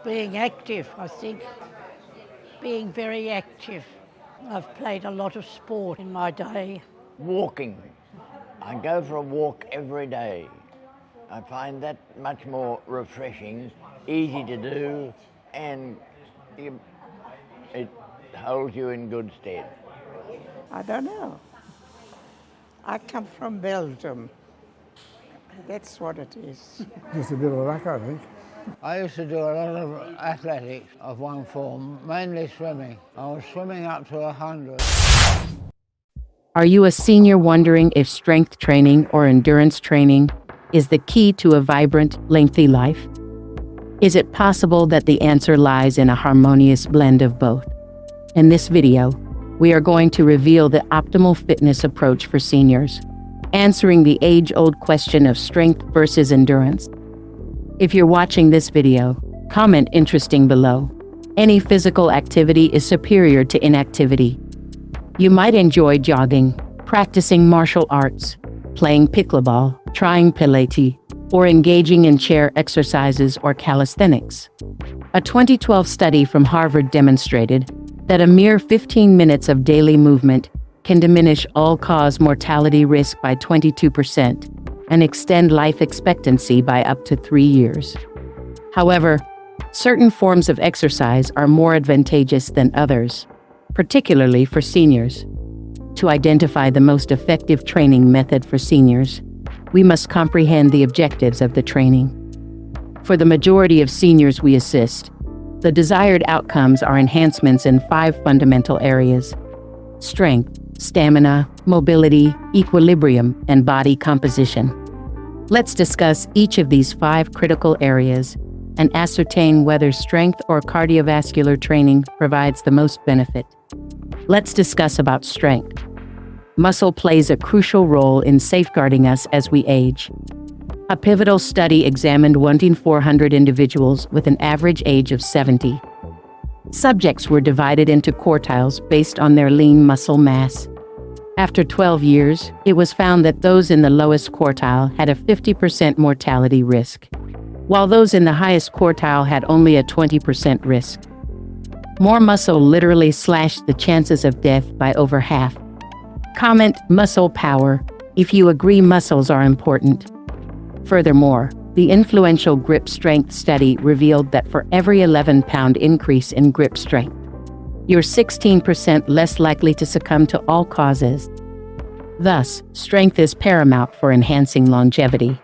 Being active, I think. Being very active. I've played a lot of sport in my day. Walking. I go for a walk every day. I find that much more refreshing, easy to do, and it holds you in good stead. I don't know. I come from Belgium. That's what it is. Just a bit of luck, I think. I used to do a lot of athletics of one form, mainly swimming. I was swimming up to 100. Are you a senior wondering if strength training or endurance training is the key to a vibrant, lengthy life? Is it possible that the answer lies in a harmonious blend of both? In this video, we are going to reveal the optimal fitness approach for seniors, answering the age-old question of strength versus endurance. If you're watching this video, comment interesting below. Any physical activity is superior to inactivity. You might enjoy jogging, practicing martial arts, playing pickleball, trying Pilates, or engaging in chair exercises or calisthenics. A 2012 study from Harvard demonstrated that a mere 15 minutes of daily movement can diminish all-cause mortality risk by 22% and extend life expectancy by up to 3 years. However, certain forms of exercise are more advantageous than others, particularly for seniors. To identify the most effective training method for seniors, we must comprehend the objectives of the training. For the majority of seniors we assist, the desired outcomes are enhancements in 5 fundamental areas: strength, stamina, mobility, equilibrium, and body composition. Let's discuss each of these 5 critical areas and ascertain whether strength or cardiovascular training provides the most benefit. Let's discuss about strength. Muscle plays a crucial role in safeguarding us as we age. A pivotal study examined 1,400 individuals with an average age of 70. Subjects were divided into quartiles based on their lean muscle mass. After 12 years, it was found that those in the lowest quartile had a 50% mortality risk, while those in the highest quartile had only a 20% risk. More muscle literally slashed the chances of death by over half. Comment muscle power if you agree muscles are important. Furthermore, the influential grip strength study revealed that for every 11-pound increase in grip strength, you're 16% less likely to succumb to all causes. Thus, strength is paramount for enhancing longevity.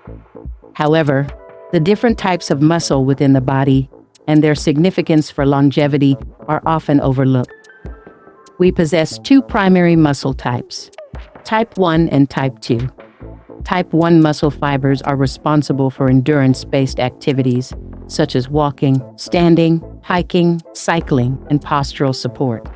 However, the different types of muscle within the body and their significance for longevity are often overlooked. We possess 2 primary muscle types, type 1 and type 2. Type 1 muscle fibers are responsible for endurance-based activities such as walking, standing, hiking, cycling, and postural support.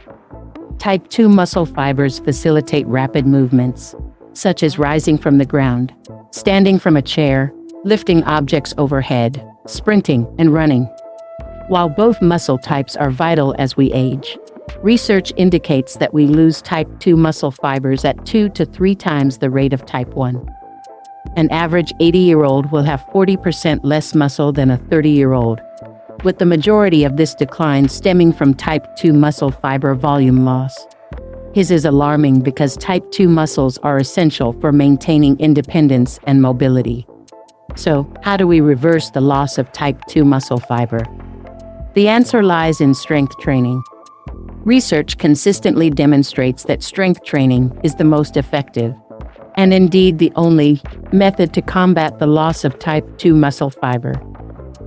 Type 2 muscle fibers facilitate rapid movements, such as rising from the ground, standing from a chair, lifting objects overhead, sprinting, and running. While both muscle types are vital as we age, research indicates that we lose type 2 muscle fibers at 2 to 3 times the rate of type 1. An average 80-year-old will have 40% less muscle than a 30-year-old, with the majority of this decline stemming from type 2 muscle fiber volume loss. His is alarming because type 2 muscles are essential for maintaining independence and mobility. So, how do we reverse the loss of type 2 muscle fiber? The answer lies in strength training. Research consistently demonstrates that strength training is the most effective, and indeed the only, method to combat the loss of type 2 muscle fiber.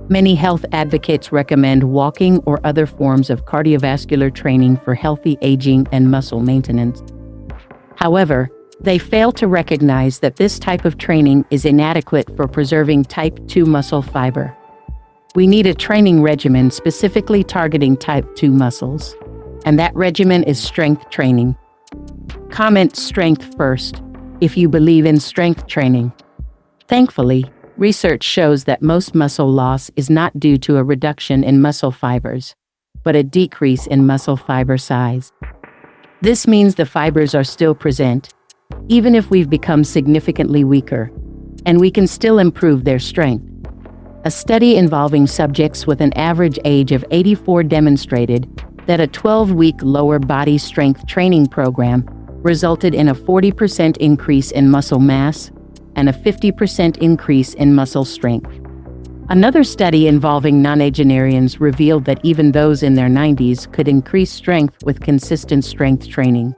Many health advocates recommend walking or other forms of cardiovascular training for healthy aging and muscle maintenance. However, they fail to recognize that this type of training is inadequate for preserving type 2 muscle fiber. We need a training regimen specifically targeting type 2 muscles, and that regimen is strength training. Comment strength first if you believe in strength training. Thankfully, research shows that most muscle loss is not due to a reduction in muscle fibers, but a decrease in muscle fiber size. This means the fibers are still present, even if we've become significantly weaker, and we can still improve their strength. A study involving subjects with an average age of 84 demonstrated that a 12-week lower body strength training program resulted in a 40% increase in muscle mass and a 50% increase in muscle strength. Another study involving nonagenarians revealed that even those in their 90s could increase strength with consistent strength training.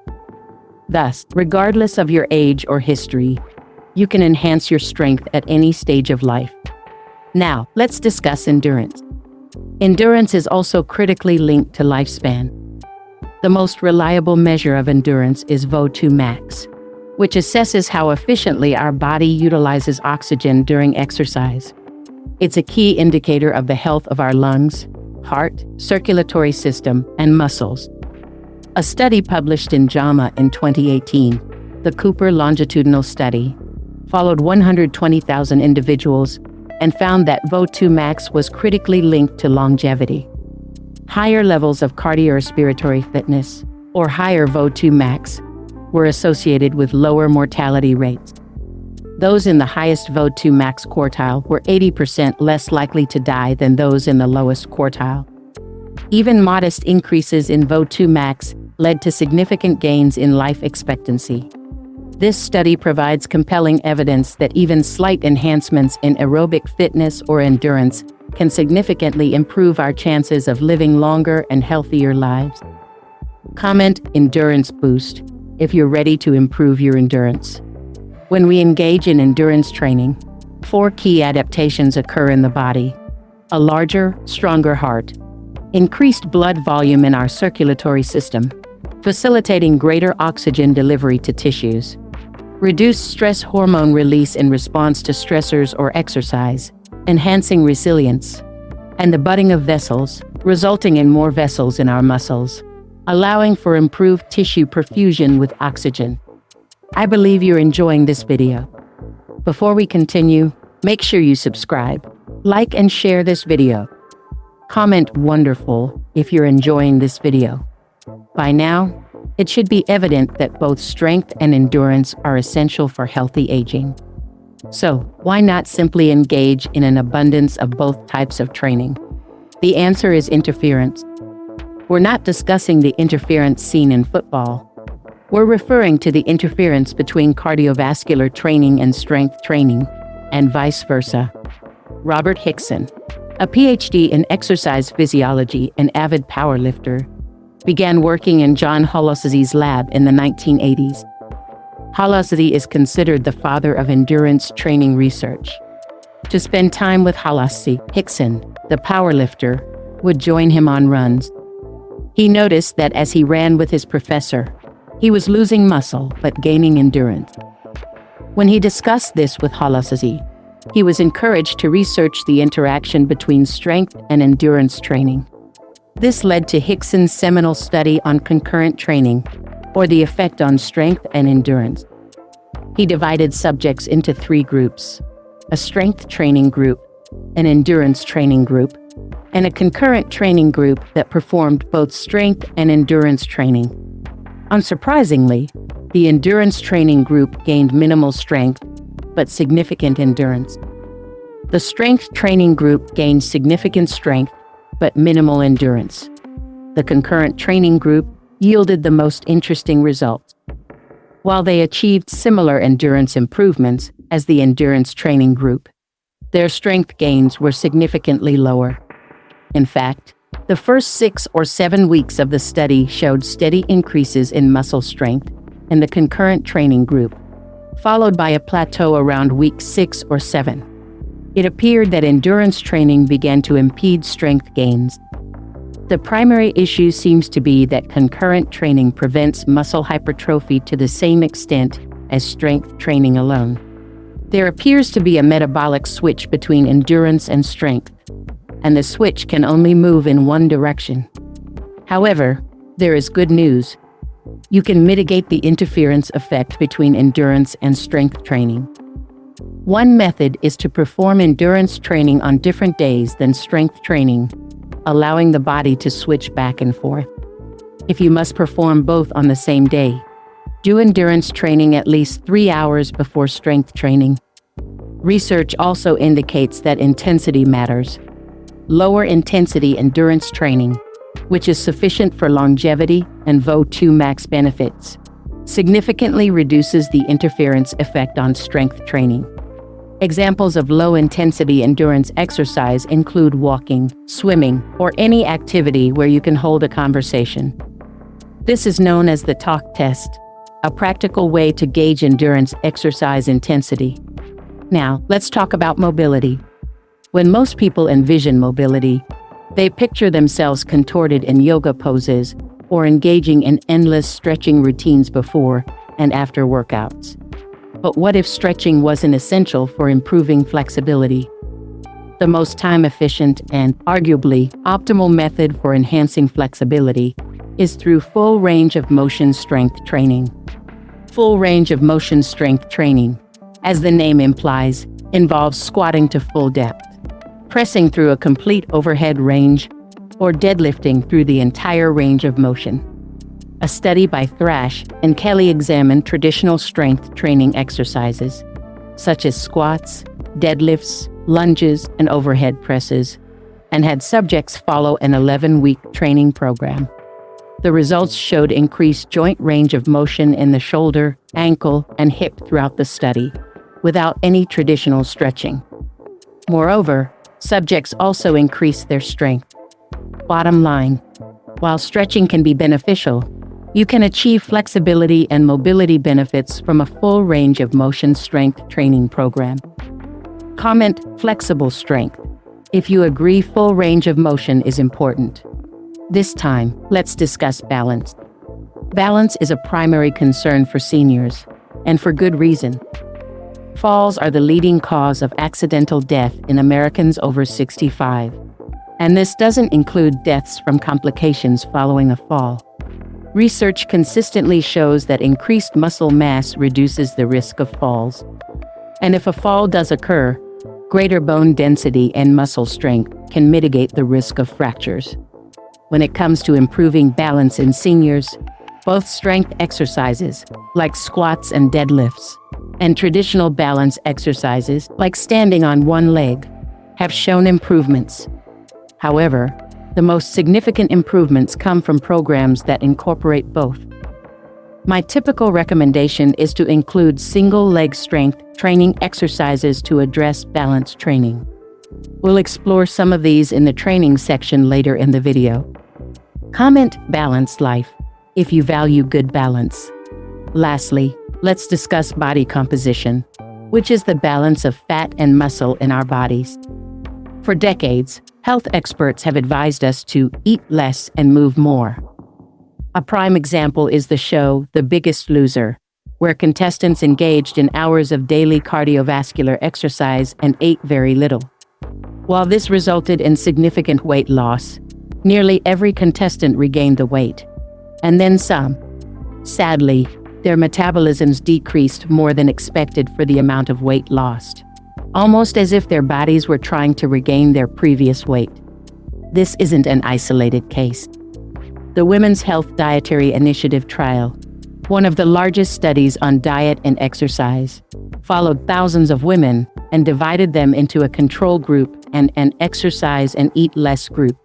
Thus, regardless of your age or history, you can enhance your strength at any stage of life. Now, let's discuss endurance. Endurance is also critically linked to lifespan. The most reliable measure of endurance is VO2 max, which assesses how efficiently our body utilizes oxygen during exercise. It's a key indicator of the health of our lungs, heart, circulatory system, and muscles. A study published in JAMA in 2018, the Cooper Longitudinal Study, followed 120,000 individuals and found that VO2 max was critically linked to longevity. Higher levels of cardiorespiratory fitness, or higher VO2 max, were associated with lower mortality rates. Those in the highest VO2 max quartile were 80% less likely to die than those in the lowest quartile. Even modest increases in VO2 max led to significant gains in life expectancy. This study provides compelling evidence that even slight enhancements in aerobic fitness or endurance can significantly improve our chances of living longer and healthier lives. Comment endurance boost if you're ready to improve your endurance. When we engage in endurance training, 4 key adaptations occur in the body: a larger, stronger heart, increased blood volume in our circulatory system, facilitating greater oxygen delivery to tissues, reduced stress hormone release in response to stressors or exercise, enhancing resilience, and the budding of vessels, resulting in more vessels in our muscles, allowing for improved tissue perfusion with oxygen. I believe you're enjoying this video. Before we continue, make sure you subscribe, like and share this video. Comment "wonderful" if you're enjoying this video. By now, it should be evident that both strength and endurance are essential for healthy aging. So, why not simply engage in an abundance of both types of training? The answer is interference. We're not discussing the interference seen in football. We're referring to the interference between cardiovascular training and strength training, and vice versa. Robert Hickson, a PhD in exercise physiology and avid powerlifter, began working in John Holoszy's lab in the 1980s. Holoszy is considered the father of endurance training research. To spend time with Holoszy, Hickson, the powerlifter, would join him on runs. He noticed that as he ran with his professor, he was losing muscle but gaining endurance. When he discussed this with Holoszy, he was encouraged to research the interaction between strength and endurance training. This led to Hickson's seminal study on concurrent training, or the effect on strength and endurance. He divided subjects into 3 groups: a strength training group, an endurance training group, and a concurrent training group that performed both strength and endurance training. Unsurprisingly, the endurance training group gained minimal strength, but significant endurance. The strength training group gained significant strength, but minimal endurance. The concurrent training group yielded the most interesting results. While they achieved similar endurance improvements as the endurance training group, their strength gains were significantly lower. In fact, the first 6 or 7 weeks of the study showed steady increases in muscle strength in the concurrent training group, followed by a plateau around week 6 or 7. It appeared that endurance training began to impede strength gains. The primary issue seems to be that concurrent training prevents muscle hypertrophy to the same extent as strength training alone. There appears to be a metabolic switch between endurance and strength, and the switch can only move in one direction. However, there is good news. You can mitigate the interference effect between endurance and strength training. One method is to perform endurance training on different days than strength training, allowing the body to switch back and forth. If you must perform both on the same day, do endurance training at least 3 hours before strength training. Research also indicates that intensity matters. Lower intensity endurance training, which is sufficient for longevity and VO2 max benefits, significantly reduces the interference effect on strength training. Examples of low-intensity endurance exercise include walking, swimming, or any activity where you can hold a conversation. This is known as the talk test, a practical way to gauge endurance exercise intensity. Now, let's talk about mobility. When most people envision mobility, they picture themselves contorted in yoga poses or engaging in endless stretching routines before and after workouts. But what if stretching wasn't essential for improving flexibility? The most time-efficient and, arguably, optimal method for enhancing flexibility is through full range of motion strength training. Full range of motion strength training, as the name implies, involves squatting to full depth, pressing through a complete overhead range, or deadlifting through the entire range of motion. A study by Thrash and Kelly examined traditional strength training exercises, such as squats, deadlifts, lunges, and overhead presses, and had subjects follow an 11-week training program. The results showed increased joint range of motion in the shoulder, ankle, and hip throughout the study, without any traditional stretching. Moreover, subjects also increased their strength. Bottom line, while stretching can be beneficial, you can achieve flexibility and mobility benefits from a full range of motion strength training program. Comment flexible strength if you agree full range of motion is important. This time, let's discuss balance. Balance is a primary concern for seniors, and for good reason. Falls are the leading cause of accidental death in Americans over 65, and this doesn't include deaths from complications following a fall. Research consistently shows that increased muscle mass reduces the risk of falls. And if a fall does occur, greater bone density and muscle strength can mitigate the risk of fractures. When it comes to improving balance in seniors, both strength exercises, like squats and deadlifts, and traditional balance exercises, like standing on one leg, have shown improvements. However, the most significant improvements come from programs that incorporate both. My typical recommendation is to include single-leg strength training exercises to address balance training. We'll explore some of these in the training section later in the video. Comment balanced life if you value good balance. Lastly, let's discuss body composition, which is the balance of fat and muscle in our bodies. For decades, health experts have advised us to eat less and move more. A prime example is the show The Biggest Loser, where contestants engaged in hours of daily cardiovascular exercise and ate very little. While this resulted in significant weight loss, nearly every contestant regained the weight, and then some. Sadly, their metabolisms decreased more than expected for the amount of weight lost, almost as if their bodies were trying to regain their previous weight. This isn't an isolated case. The Women's Health Dietary Initiative trial, one of the largest studies on diet and exercise, followed thousands of women and divided them into a control group and an exercise and eat less group.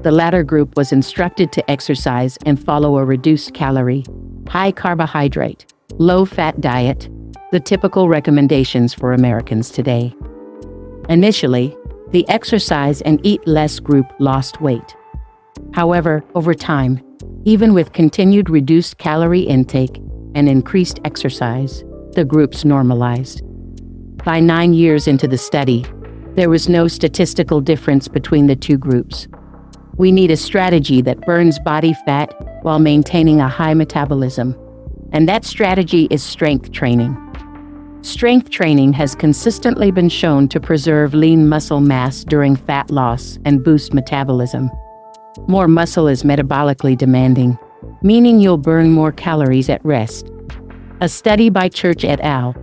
The latter group was instructed to exercise and follow a reduced calorie, high carbohydrate, low-fat diet, the typical recommendations for Americans today. Initially, the exercise and eat less group lost weight. However, over time, even with continued reduced calorie intake and increased exercise, the groups normalized. By 9 years into the study, there was no statistical difference between the two groups. We need a strategy that burns body fat while maintaining a high metabolism, and that strategy is strength training. Strength training has consistently been shown to preserve lean muscle mass during fat loss and boost metabolism. More muscle is metabolically demanding, meaning you'll burn more calories at rest. A study by Church et al.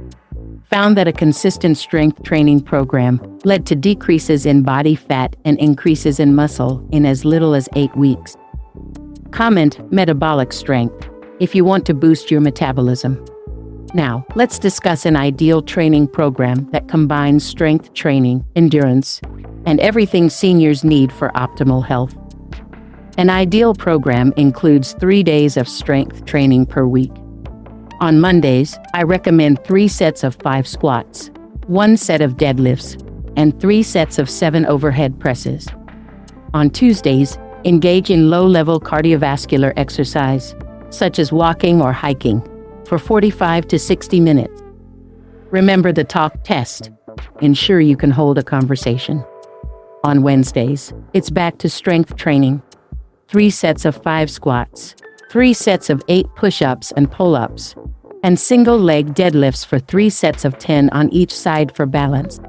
Found that a consistent strength training program led to decreases in body fat and increases in muscle in as little as 8 weeks. Comment metabolic strength if you want to boost your metabolism. Now, let's discuss an ideal training program that combines strength training, endurance, and everything seniors need for optimal health. An ideal program includes 3 days of strength training per week. On Mondays, I recommend 3 sets of 5 squats, 1 set of deadlifts, and 3 sets of 7 overhead presses. On Tuesdays, engage in low-level cardiovascular exercise, such as walking or hiking, for 45 to 60 minutes. Remember the talk test. Ensure you can hold a conversation. On Wednesdays, it's back to strength training. 3 sets of 5 squats, 3 sets of 8 push-ups and pull-ups, and single-leg deadlifts for 3 sets of 10 on each side for balance.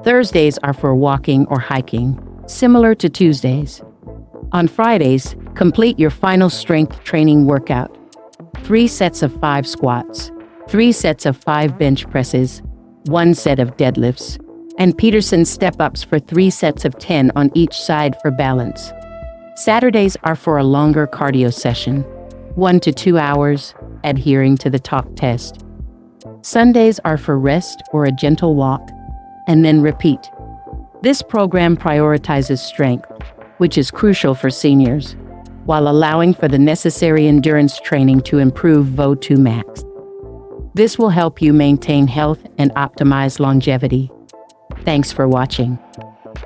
Thursdays are for walking or hiking, similar to Tuesdays. On Fridays, complete your final strength training workout. 3 sets of 5 squats, 3 sets of 5 bench presses, 1 set of deadlifts, and Peterson step-ups for 3 sets of 10 on each side for balance. Saturdays are for a longer cardio session, 1 to 2 hours, adhering to the talk test. Sundays are for rest or a gentle walk, and then repeat. This program prioritizes strength, which is crucial for seniors, while allowing for the necessary endurance training to improve VO2 max. This will help you maintain health and optimize longevity. Thanks for watching.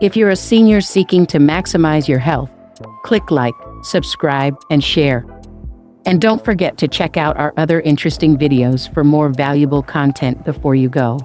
If you're a senior seeking to maximize your health, click like, subscribe, and share. And don't forget to check out our other interesting videos for more valuable content before you go.